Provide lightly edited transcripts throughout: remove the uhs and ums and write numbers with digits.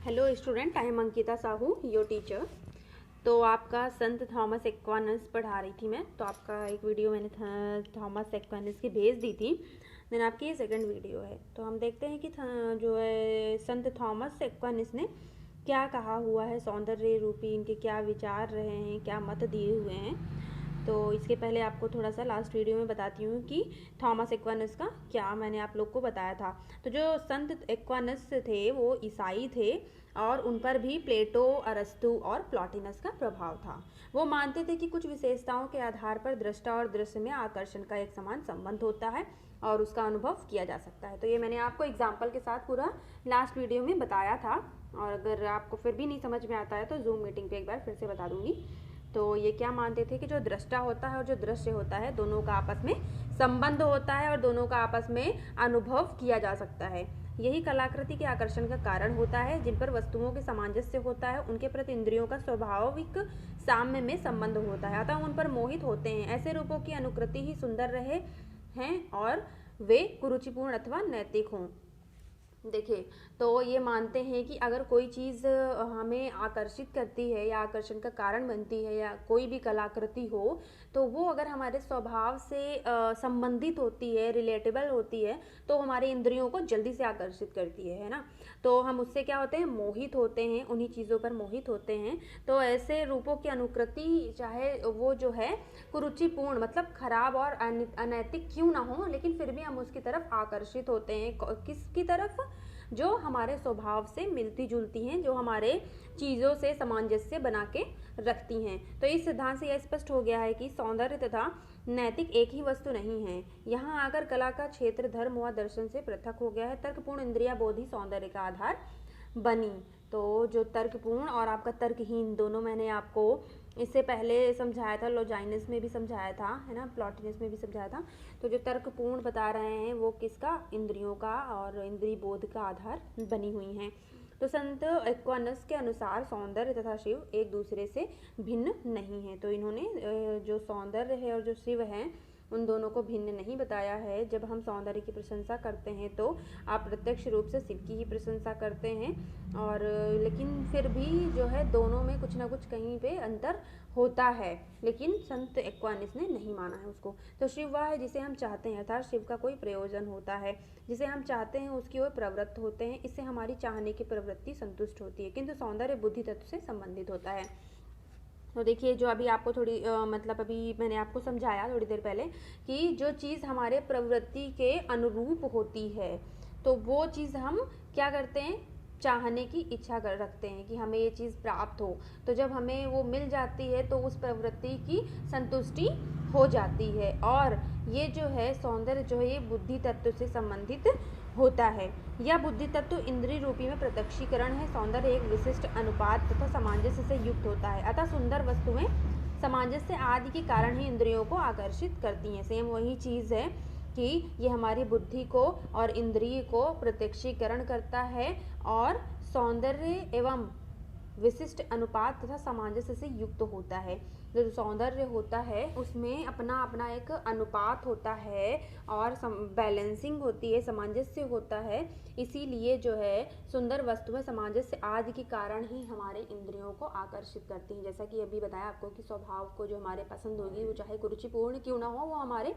Hello student, I am Ankita Sahu, your teacher. तो आपका संत Thomas एक्वानस पढ़ा रही थी मैं। तो आपका एक वीडियो मैंने थॉमस एक्वानस की भेज दी थी। देन आपकी ये सेकंड वीडियो है। तो हम देखते हैं कि जो है संत थॉमस एक्वानस ने क्या कहा हुआ है, सौंदर्य रूपी इनके क्या विचार रहे हैं, क्या मत दिए हुए हैं। तो इसके पहले आपको थोड़ा सा लास्ट वीडियो में बताती हूँ कि थॉमस एक्वानस का क्या मैंने आप लोग को बताया था। तो जो संत एक्वानस थे वो ईसाई थे और उन पर भी प्लेटो, अरस्तु और प्लॉटिनस का प्रभाव था। वो मानते थे कि कुछ विशेषताओं के आधार पर दृष्टा और दृश्य में आकर्षण का एक समान संबंध होता है और उसका अनुभव किया जा सकता है। तो ये मैंने आपको एग्जाम्पल के साथ पूरा लास्ट वीडियो में बताया था, और अगर आपको फिर भी नहीं समझ में आता है तो जूम मीटिंग पे एक बार फिर से बता दूंगी। तो ये क्या मानते थे कि जो दृष्टा होता है और जो दृश्य होता है दोनों का आपस में संबंध होता है और दोनों का आपस में अनुभव किया जा सकता है। यही कलाकृति के आकर्षण का कारण होता है। जिन पर वस्तुओं के सामंजस्य होता है उनके प्रति इंद्रियों का स्वाभाविक साम्य में संबंध होता है, अतः उन पर मोहित होते हैं। ऐसे रूपों की अनुकृति ही सुंदर रहे हैं और वे कुरुचिपूर्ण अथवा नैतिक हों। देखिए, तो ये मानते हैं कि अगर कोई चीज़ हमें आकर्षित करती है या आकर्षण का कारण बनती है या कोई भी कलाकृति हो, तो वो अगर हमारे स्वभाव से संबंधित होती है, रिलेटेबल होती है, तो हमारे इंद्रियों को जल्दी से आकर्षित करती है ना। तो हम उससे क्या होते हैं, मोहित होते हैं, उन्हीं चीज़ों पर मोहित होते हैं। तो ऐसे रूपों की अनुकृति चाहे वो जो है कुरुचिपूर्ण मतलब खराब और अनैतिक क्यों ना हो, लेकिन फिर भी हम उसकी तरफ आकर्षित होते हैं। किसकी तरफ? जो हमारे स्वभाव से मिलती जुलती हैं, जो हमारे चीज़ों से सामंजस्य बना के रखती हैं। तो इस सिद्धांत से यह स्पष्ट हो गया है कि सौंदर्य तथा नैतिक एक ही वस्तु नहीं है। यहाँ आकर कला का क्षेत्र धर्म व दर्शन से पृथक हो गया है। तर्कपूर्ण इंद्रिया बोध ही सौंदर्य का आधार बनी। तो जो तर्कपूर्ण और आपका तर्कहीन दोनों मैंने आपको इससे पहले समझाया था, लोजाइनस में भी समझाया था, है ना, प्लॉटिनस में भी समझाया था। तो जो तर्कपूर्ण बता रहे हैं वो किसका? इंद्रियों का और इंद्रिय बोध का आधार बनी हुई हैं। तो संत एक्वानस के अनुसार सौंदर्य तथा शिव एक दूसरे से भिन्न नहीं है। तो इन्होंने जो सौंदर्य है और जो शिव है उन दोनों को भिन्न नहीं बताया है। जब हम सौंदर्य की प्रशंसा करते हैं तो आप प्रत्यक्ष रूप से शिव की ही प्रशंसा करते हैं, और लेकिन फिर भी जो है दोनों में कुछ ना कुछ कहीं पे अंतर होता है, लेकिन संत एक्वानिस ने नहीं माना है उसको। तो शिव वह है जिसे हम चाहते हैं, अर्थात शिव का कोई प्रयोजन होता है, जिसे हम चाहते हैं उसकी ओर प्रवृत्त होते हैं। इससे हमारी चाहने की प्रवृत्ति संतुष्ट होती है, किंतु सौंदर्य बुद्धि तत्व से संबंधित होता है। तो देखिए, जो अभी आपको थोड़ी मतलब अभी मैंने आपको समझाया थोड़ी देर पहले कि जो चीज़ हमारे प्रवृत्ति के अनुरूप होती है तो वो चीज़ हम क्या करते हैं, चाहने की इच्छा कर रखते हैं कि हमें ये चीज़ प्राप्त हो। तो जब हमें वो मिल जाती है तो उस प्रवृत्ति की संतुष्टि हो जाती है, और ये जो है सौंदर्य जो है ये बुद्धि तत्व से संबंधित होता है। यह बुद्धि तत्व इंद्रिय रूपी में प्रत्यक्षीकरण है। सौंदर्य एक विशिष्ट अनुपात तथा सामंजस्य से युक्त होता है, अतः सुंदर वस्तुएं सामंजस्य आदि के कारण ही इंद्रियों को आकर्षित करती हैं। सेम वही चीज़ है कि ये हमारी बुद्धि को और इंद्रिय को प्रत्यक्षीकरण करता है, और सौंदर्य एवं विशिष्ट अनुपात तथा सामंजस्य से युक्त होता है। जो सौंदर्य होता है उसमें अपना अपना एक अनुपात होता है और बैलेंसिंग होती है, सामंजस्य होता है। इसीलिए जो है सुंदर वस्तुएं सामंजस्य आदि के कारण ही हमारे इंद्रियों को आकर्षित करती हैं। जैसा कि अभी बताया आपको कि स्वभाव को जो हमारे पसंद होगी वो चाहे कुरुचिपूर्ण क्यों ना हो, वो हमारे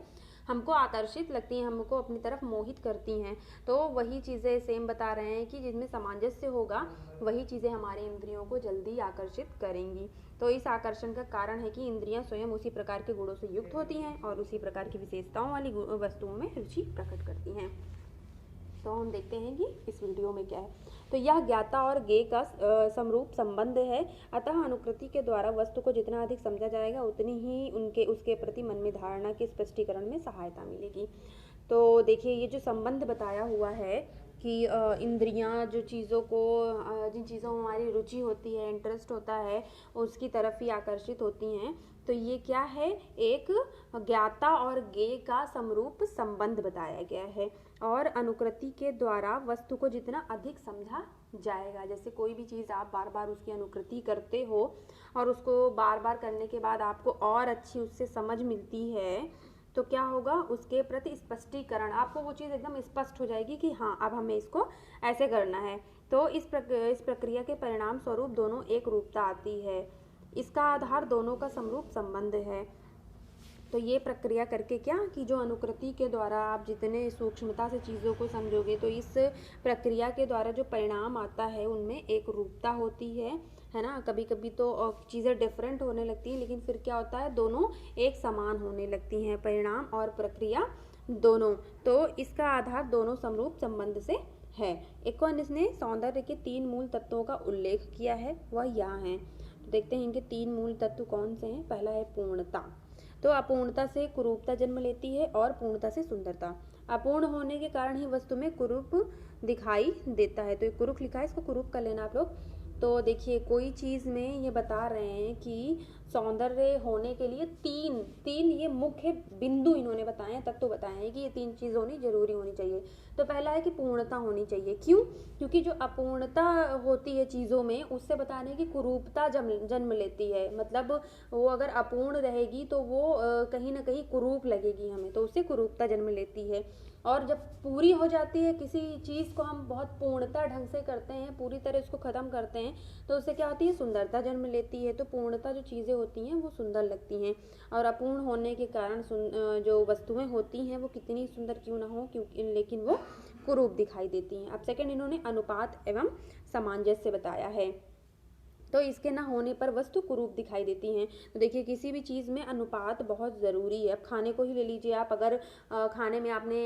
हमको आकर्षित लगती हैं, हमको अपनी तरफ मोहित करती हैं। तो वही चीज़ें सेम बता रहे हैं कि जिनमें सामंजस्य होगा वही चीज़ें हमारे इंद्रियों को जल्दी आकर्षित करेंगी। तो इस आकर्षण का कारण है कि इंद्रियां स्वयं उसी प्रकार के गुणों से युक्त होती हैं और उसी प्रकार की विशेषताओं वाली वस्तुओं में रुचि प्रकट करती हैं। तो हम देखते हैं कि इस वीडियो में क्या है। तो यह ज्ञाता और ज्ञेय का समरूप संबंध है, अतः अनुकृति के द्वारा वस्तु को जितना अधिक समझा जाएगा उतनी ही उसके प्रति मन में धारणा के स्पष्टीकरण में सहायता मिलेगी। तो देखिए, ये जो संबंध बताया हुआ है कि इंद्रियां जो चीज़ों को जिन चीज़ों में हमारी रुचि होती है, इंटरेस्ट होता है, उसकी तरफ ही आकर्षित होती हैं। तो ये क्या है, एक ज्ञाता और ज्ञेय का समरूप संबंध बताया गया है। और अनुकृति के द्वारा वस्तु को जितना अधिक समझा जाएगा, जैसे कोई भी चीज़ आप बार बार उसकी अनुकृति करते हो और उसको बार बार करने के बाद आपको और अच्छी उससे समझ मिलती है, तो क्या होगा, उसके प्रति स्पष्टीकरण, आपको वो चीज़ एकदम स्पष्ट हो जाएगी कि हाँ अब हमें इसको ऐसे करना है। तो इस प्रक्रिया के परिणाम स्वरूप दोनों एक रूपता आती है। इसका आधार दोनों का समरूप संबंध है। तो ये प्रक्रिया करके क्या कि जो अनुकृति के द्वारा आप जितने सूक्ष्मता से चीज़ों को समझोगे तो इस प्रक्रिया के द्वारा जो परिणाम आता है उनमें एक रूपता होती है ना। कभी कभी तो चीज़ें डिफरेंट होने लगती हैं, लेकिन फिर क्या होता है, दोनों एक समान होने लगती हैं, परिणाम और प्रक्रिया दोनों। तो इसका आधार दोनों समरूप संबंध से है। एक्वानिस ने सौंदर्य के 3 मूल तत्वों का उल्लेख किया है, वह यहाँ है। तो देखते हैं इनके 3 मूल तत्व कौन से हैं। पहला है पूर्णता। तो अपूर्णता से कुरूपता जन्म लेती है और पूर्णता से सुंदरता। अपूर्ण होने के कारण ही वस्तु में कुरूप दिखाई देता है। तो ये कुरूप लिखा है, इसको कुरूप कर लेना आप लोग। तो देखिए कोई चीज़ में ये बता रहे हैं कि सौंदर्य होने के लिए तीन ये मुख्य बिंदु इन्होंने बताए हैं, तत्व बताए हैं कि ये 3 चीज़ होनी जरूरी होनी चाहिए। तो पहला है कि पूर्णता होनी चाहिए। क्यों? क्योंकि जो अपूर्णता होती है चीज़ों में, उससे बता रहे हैं कि कुरूपता जन्म लेती है। मतलब वो अगर अपूर्ण रहेगी तो वो कहीं ना कहीं कुरूप लगेगी हमें, तो उससे कुरूपता जन्म लेती है। और जब पूरी हो जाती है किसी चीज़ को, हम बहुत पूर्णता ढंग से करते हैं, पूरी तरह उसको ख़त्म करते हैं, तो उससे क्या होती है, सुंदरता जन्म लेती है। तो पूर्णता जो चीज़ें होती हैं वो सुंदर लगती हैं, और अपूर्ण होने के कारण जो वस्तुएं होती हैं वो कितनी सुंदर क्यों ना हो, क्योंकि लेकिन वो कुरूप दिखाई देती हैं। अब सेकंड इन्होंने अनुपात एवं सामंजस्य बताया है। तो इसके ना होने पर वस्तु कुरूप दिखाई देती हैं। तो देखिए किसी भी चीज़ में अनुपात बहुत ज़रूरी है। अब खाने को ही ले लीजिए आप, अगर खाने में आपने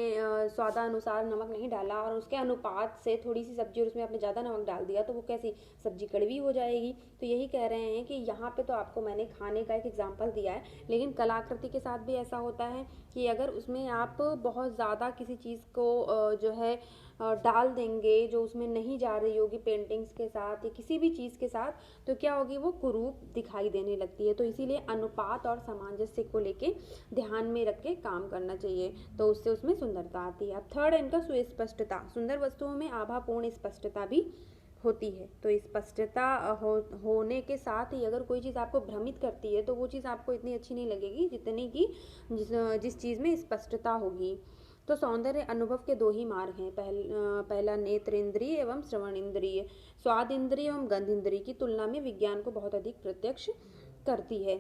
स्वादानुसार नमक नहीं डाला और उसके अनुपात से थोड़ी सी सब्जी और उसमें आपने ज़्यादा नमक डाल दिया, तो वो कैसी सब्जी कड़वी हो जाएगी। तो यही कह रहे हैं कि यहाँ पे तो आपको मैंने खाने का एक एग्जाम्पल दिया है, लेकिन कलाकृति के साथ भी ऐसा होता है कि अगर उसमें आप बहुत ज़्यादा किसी चीज़ को जो है डाल देंगे जो उसमें नहीं जा रही होगी, पेंटिंग्स के साथ या किसी भी चीज़ के साथ, तो क्या होगी, वो कुरूप दिखाई देने लगती है। तो इसीलिए अनुपात और सामंजस्य को लेके ध्यान में रख के काम करना चाहिए, तो उससे उसमें सुंदरता आती है। अब थर्ड है इनका सुस्पष्टता। सुंदर वस्तुओं में आभापूर्ण स्पष्टता भी होती है। तो स्पष्टता होने के साथ ही अगर कोई चीज़ आपको भ्रमित करती है तो वो चीज़ आपको इतनी अच्छी नहीं लगेगी जितनी कि जिस चीज़ में स्पष्टता होगी। तो सौंदर्य अनुभव के 2 ही मार्ग हैं। पहला नेत्र इंद्रिय एवं श्रवण इंद्रिय। स्वाद इंद्रिय एवं गंध इंद्रिय की तुलना में विज्ञान को बहुत अधिक प्रत्यक्ष करती है।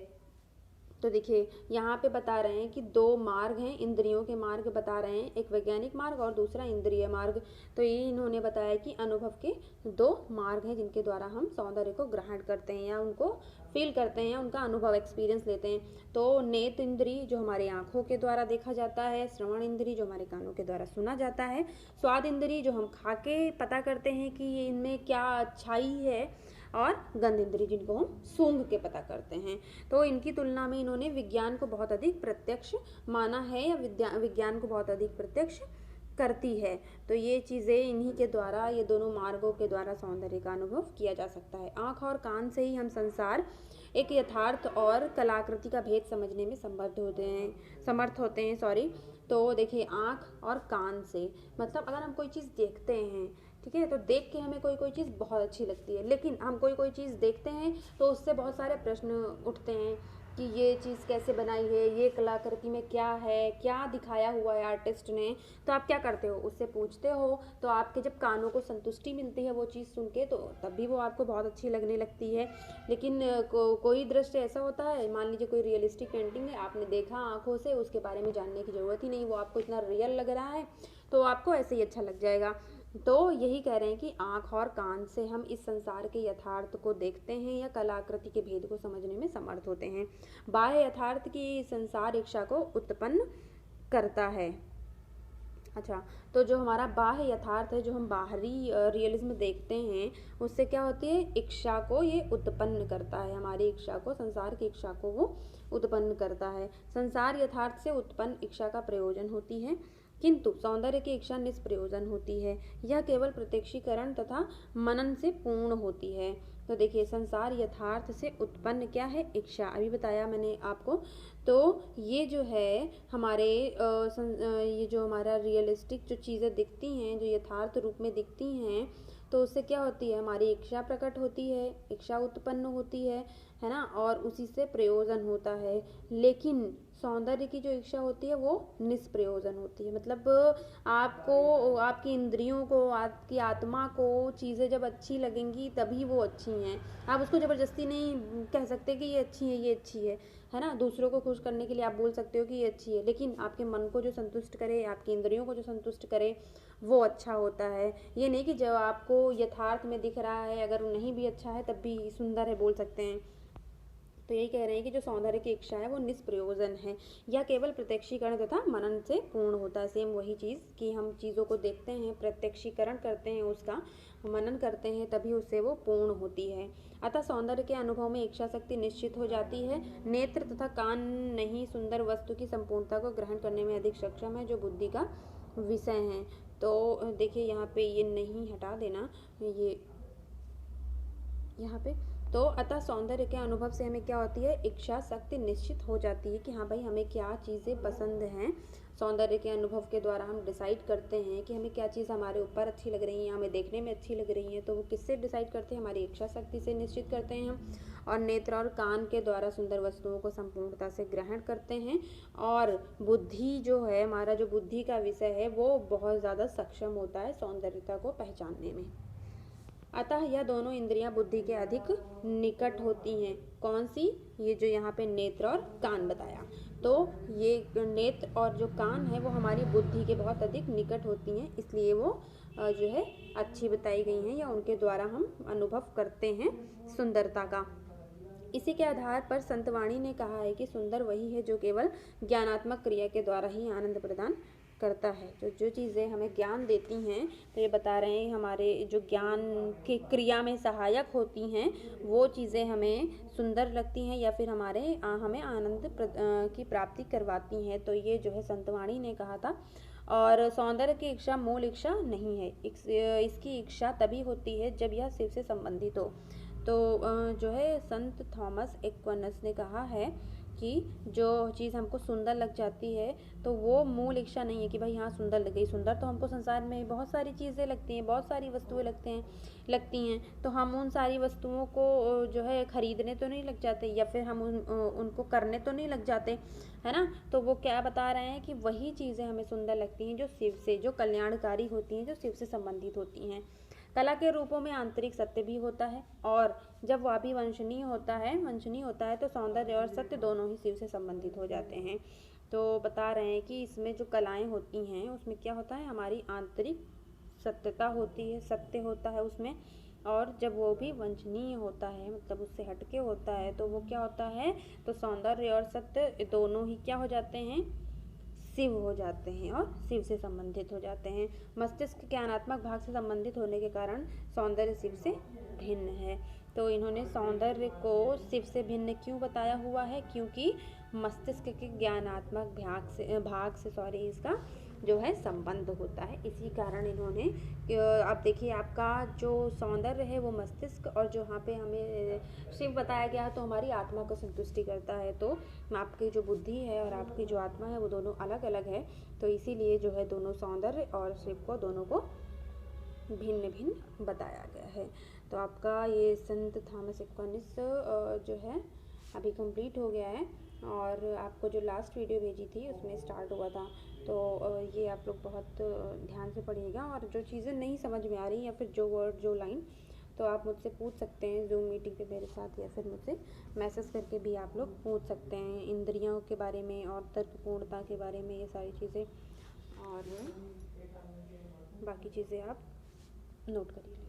तो देखिए यहाँ पे बता रहे हैं कि 2 मार्ग हैं, इंद्रियों के मार्ग बता रहे हैं, एक वैज्ञानिक मार्ग और दूसरा इंद्रिय मार्ग। तो ये इन्होंने बताया कि अनुभव के 2 मार्ग हैं जिनके द्वारा हम सौंदर्य को ग्रहण करते हैं या उनको फील करते हैं, उनका अनुभव एक्सपीरियंस लेते हैं। तो नेत्र इंद्रिय जो हमारे आँखों के द्वारा देखा जाता है, श्रवण इंद्रिय जो हमारे कानों के द्वारा सुना जाता है, स्वाद इंद्रिय जो हम खा के पता करते हैं कि इनमें क्या अच्छाई है, और गंध इंद्रिय जिनको हम सूंघ के पता करते हैं। तो इनकी तुलना में इन्होंने विज्ञान को बहुत अधिक प्रत्यक्ष माना है या विज्ञान को बहुत अधिक प्रत्यक्ष करती है। तो ये चीज़ें इन्हीं के द्वारा, ये दोनों मार्गों के द्वारा सौंदर्य का अनुभव किया जा सकता है। आँख और कान से ही हम संसार एक यथार्थ और कलाकृति का भेद समझने में समर्थ होते हैं। तो देखिए आँख और कान से मतलब अगर हम कोई चीज़ देखते हैं, ठीक है, तो देख के हमें कोई चीज़ बहुत अच्छी लगती है, लेकिन हम कोई चीज़ देखते हैं तो उससे बहुत सारे प्रश्न उठते हैं कि ये चीज़ कैसे बनाई है, ये कलाकृति में क्या है, क्या दिखाया हुआ है आर्टिस्ट ने। तो आप क्या करते हो, उससे पूछते हो। तो आपके जब कानों को संतुष्टि मिलती है वो चीज़ सुन के, तो तब भी वो आपको बहुत अच्छी लगने लगती है। लेकिन कोई दृश्य ऐसा होता है, मान लीजिए कोई रियलिस्टिक पेंटिंग है, आपने देखा आँखों से, उसके बारे में जानने की ज़रूरत ही नहीं, वो आपको इतना रियल लग रहा है तो आपको ऐसे ही अच्छा लग जाएगा। तो यही कह रहे हैं कि आँख और कान से हम इस संसार के यथार्थ को देखते हैं या कलाकृति के भेद को समझने में समर्थ होते हैं। बाह्य यथार्थ की संसार इच्छा को उत्पन्न करता है। अच्छा, तो जो हमारा बाह्य यथार्थ है, जो हम बाहरी रियलिज्म देखते हैं, उससे क्या होती है, इच्छा को ये उत्पन्न करता है, हमारी इच्छा को, संसार की इच्छा को वो उत्पन्न करता है। संसार यथार्थ से उत्पन्न इच्छा का प्रयोजन होती है, किंतु सौंदर्य की इच्छा निष्प्रयोजन होती है। यह केवल प्रत्यक्षीकरण तथा मनन से पूर्ण होती है। तो देखिए संसार यथार्थ से उत्पन्न क्या है, इच्छा, अभी बताया मैंने आपको। तो ये जो है हमारे ये जो हमारा रियलिस्टिक जो चीज़ें दिखती हैं, जो यथार्थ रूप में दिखती हैं, तो उससे क्या होती है, हमारी इच्छा प्रकट होती है, इच्छा उत्पन्न होती है ना, और उसी से प्रयोजन होता है। लेकिन सौंदर्य की जो इच्छा होती है वो निष्प्रयोजन होती है। मतलब आपको, आपकी इंद्रियों को, आपकी आत्मा को चीज़ें जब अच्छी लगेंगी तभी वो अच्छी हैं। आप उसको ज़बरदस्ती नहीं कह सकते कि ये अच्छी है, ये अच्छी है ना। दूसरों को खुश करने के लिए आप बोल सकते हो कि ये अच्छी है, लेकिन आपके मन को जो संतुष्ट करे, आपकी इंद्रियों को जो संतुष्ट करे, वो अच्छा होता है। ये नहीं कि जब आपको यथार्थ में दिख रहा है, अगर नहीं भी अच्छा है तब भी सुंदर है बोल सकते हैं। तो यही कह रहे हैं कि जो सौंदर्य की इच्छा है वो निष्प्रयोजन है, या केवल प्रत्यक्षीकरण तथा मनन से पूर्ण होता है। सेम वही चीज़ कि हम चीज़ों को देखते हैं, प्रत्यक्षीकरण करते हैं, उसका मनन करते हैं, तभी उससे वो पूर्ण होती है। अतः सौंदर्य के अनुभव में इच्छा शक्ति निश्चित हो जाती है। नेत्र तथा कान नहीं सुंदर वस्तु की संपूर्णता को ग्रहण करने में अधिक सक्षम है, जो बुद्धि का विषय है। तो देखिए यहाँ पे ये नहीं हटा देना, ये यहाँ पे। तो अतः सौंदर्य के अनुभव से हमें क्या होती है, इच्छा शक्ति निश्चित हो जाती है कि हाँ भाई हमें क्या चीज़ें पसंद हैं। सौंदर्य के अनुभव के द्वारा हम डिसाइड करते हैं कि हमें क्या चीज़ हमारे ऊपर अच्छी लग रही है, हमें देखने में अच्छी लग रही है। तो वो किससे डिसाइड करते हैं, हमारी इच्छा शक्ति से निश्चित करते हैं हम। और नेत्र और कान के द्वारा सुंदर वस्तुओं को संपूर्णता से ग्रहण करते हैं। और बुद्धि जो है, हमारा जो बुद्धि का विषय है, वो बहुत ज़्यादा सक्षम होता है सौंदर्यता को पहचानने में। अतः यह दोनों इंद्रियां बुद्धि के अधिक निकट होती हैं। कौन सी, ये जो यहाँ पे नेत्र और कान बताया, तो ये नेत्र और जो कान है वो हमारी बुद्धि के बहुत अधिक निकट होती हैं, इसलिए वो जो है अच्छी बताई गई हैं, या उनके द्वारा हम अनुभव करते हैं सुंदरता का। इसी के आधार पर संतवाणी ने कहा है कि सुंदर वही है जो केवल ज्ञानात्मक क्रिया के द्वारा ही आनंद प्रदान करता है। जो चीज़ें हमें ज्ञान देती हैं, तो ये बता रहे हैं हमारे जो ज्ञान की क्रिया में सहायक होती हैं, वो चीज़ें हमें सुंदर लगती हैं, या फिर हमें आनंद की प्राप्ति करवाती हैं। तो ये जो है संतवाणी ने कहा था। और सौंदर्य की इच्छा मूल इच्छा नहीं है, इसकी इच्छा तभी होती है जब यह शिव से संबंधित हो। तो जो है संत थॉमस एक्विनस ने कहा है कि जो चीज़ हमको सुंदर लग जाती है, तो वो मूल इच्छा नहीं है कि भाई हाँ सुंदर लग गई। सुंदर तो हमको संसार में बहुत सारी चीज़ें लगती हैं, बहुत सारी वस्तुएं लगती हैं, तो हम उन सारी वस्तुओं को जो है खरीदने तो नहीं लग जाते, या फिर हम उनको करने तो नहीं लग जाते, है ना। तो वो क्या बता रहे हैं कि वही चीज़ें हमें सुंदर लगती हैं जो शिव से, जो कल्याणकारी होती हैं, जो शिव से संबंधित होती हैं। कला के रूपों में आंतरिक सत्य भी होता है, और जब वह भी वंशनीय होता है तो सौंदर्य और सत्य दोनों ही शिव से संबंधित हो जाते हैं। तो बता रहे हैं कि इसमें जो कलाएं होती हैं उसमें क्या होता है, हमारी आंतरिक सत्यता होती है, सत्य होता है उसमें। और जब वो भी वंचनीय होता है, मतलब उससे हटके होता है, तो वो क्या होता है, तो सौंदर्य और सत्य दोनों ही क्या हो जाते हैं, शिव हो जाते हैं और शिव से संबंधित हो जाते हैं। मस्तिष्क के ज्ञानात्मक भाग से संबंधित होने के कारण सौंदर्य शिव से भिन्न है। तो इन्होंने सौंदर्य को शिव से भिन्न क्यों बताया हुआ है, क्योंकि मस्तिष्क के ज्ञानात्मक भाग से इसका जो है संबंध होता है। इसी कारण इन्होंने, आप देखिए आपका जो सौंदर्य है वो मस्तिष्क, और जो यहाँ पे हमें शिव बताया गया तो हमारी आत्मा को संतुष्टि करता है। तो आपकी जो बुद्धि है और आपकी जो आत्मा है वो दोनों अलग अलग है। तो इसीलिए जो है दोनों सौंदर्य और शिव को दोनों को भिन्न भिन्न बताया गया है। तो आपका ये संत थॉमस एक्विनस जो है अभी कंप्लीट हो गया है, और आपको जो लास्ट वीडियो भेजी थी उसमें स्टार्ट हुआ था। तो ये आप लोग बहुत ध्यान से पढ़िएगा, और जो चीज़ें नहीं समझ में आ रही या फिर जो वर्ड जो लाइन, तो आप मुझसे पूछ सकते हैं जूम मीटिंग पे मेरे साथ, या फिर मुझसे मैसेज करके भी आप लोग पूछ सकते हैं इंद्रियों के बारे में और तर्कपूर्णता के बारे में, ये सारी चीज़ें, और बाकी चीज़ें आप नोट करिए।